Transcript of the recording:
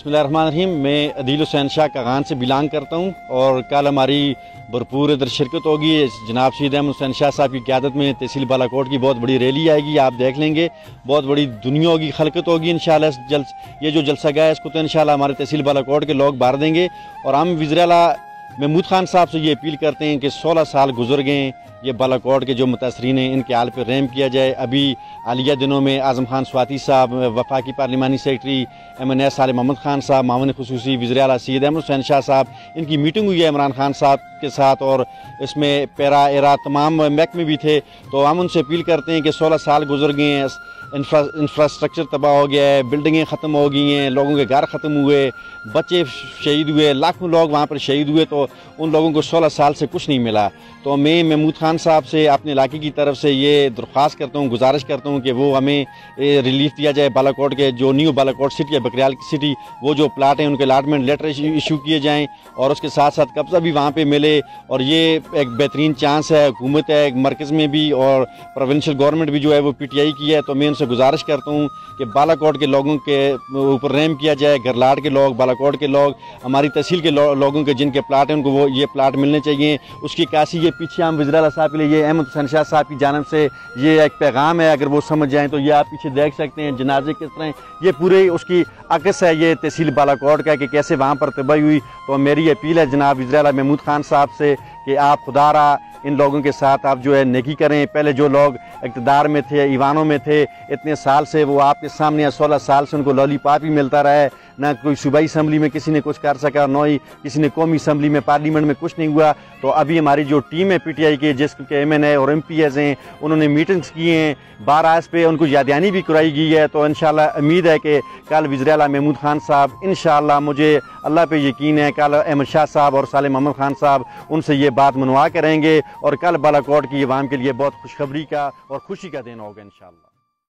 बिस्मिल्लाहिर्रहमानिर्रहीम। मैं अदील हुसैन शाह कागान से बिलोंग करता हूँ और कल हमारी भरपूर इधर शिरकत होगी। जनाब सैयद अहमद हुसैन शाह साहब की क़यादत में तहसील बालाकोट की बहुत बड़ी रैली आएगी, आप देख लेंगे। बहुत बड़ी दुनिया होगी, खलकत होगी इंशाअल्लाह। ये जो जलसा गया है इसको तो इंशाअल्लाह हमारे तहसील बालाकोट के लोग भर देंगे। और हम वज़ीर आला महमूद खान साहब से ये अपील करते हैं कि 16 साल गुजर गए, ये बालाकोट के जो मुतासरीन हैं इनके हाल पर रहम किया जाए। अभी हालिया दिनों में आज़म खान स्वाति साहब, वफाकी पार्लिमानी सेक्रेटरी MNS साले मोहम्मद खान साहब, मामून खुसूसी वज़ीर आला सैयद अहमद हुसैन शाह साहब, इनकी मीटिंग हुई है इमरान खान साहब के साथ और इसमें पैरा एरा तमाम महकमे भी थे। तो हम उनसे अपील करते हैं कि 16 साल गुजर गए हैं, इंफ्रास्ट्रक्चर तबाह हो गया है, बिल्डिंगें ख़त्म हो गई हैं, लोगों के घर ख़त्म हुए, बच्चे शहीद हुए, लाखों लोग वहाँ पर शहीद हुए। तो उन लोगों को 16 साल से कुछ नहीं मिला। तो मैं महमूद खान साहब से अपने इलाके की तरफ से ये दरख्वास्त करता हूँ, गुजारिश करता हूँ कि वो हमें रिलीफ दिया जाए। बालाकोट के जो न्यू बालाकोट सिटी है, बकरियाल की सिटी, वो जो प्लाट हैं उनके अलाटमेंट लेटर इशू किए जाएँ और उसके साथ साथ कब्ज़ा भी वहाँ पर मिले। और ये एक बेहतरीन चांस है, हुकूमत है मरकज़ में भी और प्रोविंशियल गवर्नमेंट भी जो है वो PTI की है। तो मैं उनसे गुजारिश करता हूँ कि बालाकोट के लोगों के ऊपर रहम किया जाए। गरलाट के लोग, बालाकोट के लोग, हमारी तहसील के लोगों के जिनके प्लाट हैं उनको वो ये प्लाट मिलने चाहिए। उसकी काशी ये पीछे हम वज़ीर आला साहब के लिए ये अहमद हुसैन शाह साहब की जानिब से ये एक पैगाम है, अगर वो समझ जाएँ तो ये आप पीछे देख सकते हैं जनाजे किस तरह, ये पूरे उसकी अक्स है ये तहसील बालाकोट का कि कैसे वहाँ पर तबाही हुई। तो मेरी अपील है जनाब वज़ीर आला महमूद खान साहब से कि आप खुदारा इन लोगों के साथ आप जो है नेकी करें। पहले जो लोग इक़्तिदार में थे, ईवानों में थे, इतने साल से वो आपके सामने 16 साल से उनको लॉलीपॉप ही मिलता रहा है। ना कोई सूबाई असम्बली में किसी ने कुछ कर सका, न ही किसी ने कौमी असम्बली में, पार्लियामेंट में कुछ नहीं हुआ। तो अभी हमारी जो टीम है PTI की, जिसके MNA और MPs हैं, उन्होंने मीटिंग्स की हैं, 12 इस पे उनको यादगानी भी कराई गई है। तो इंशाअल्लाह उम्मीद है कि कल वज़ीर आला महमूद खान साहब, इंशाअल्लाह मुझे अल्लाह पे यकीन है, कल अहमद शाह साहब और साले मोहम्मद खान साहब उनसे ये बात मनवा करेंगे और कल बालाकोट की अवाम के लिए बहुत खुशखबरी का और खुशी का दिन होगा इंशाअल्लाह।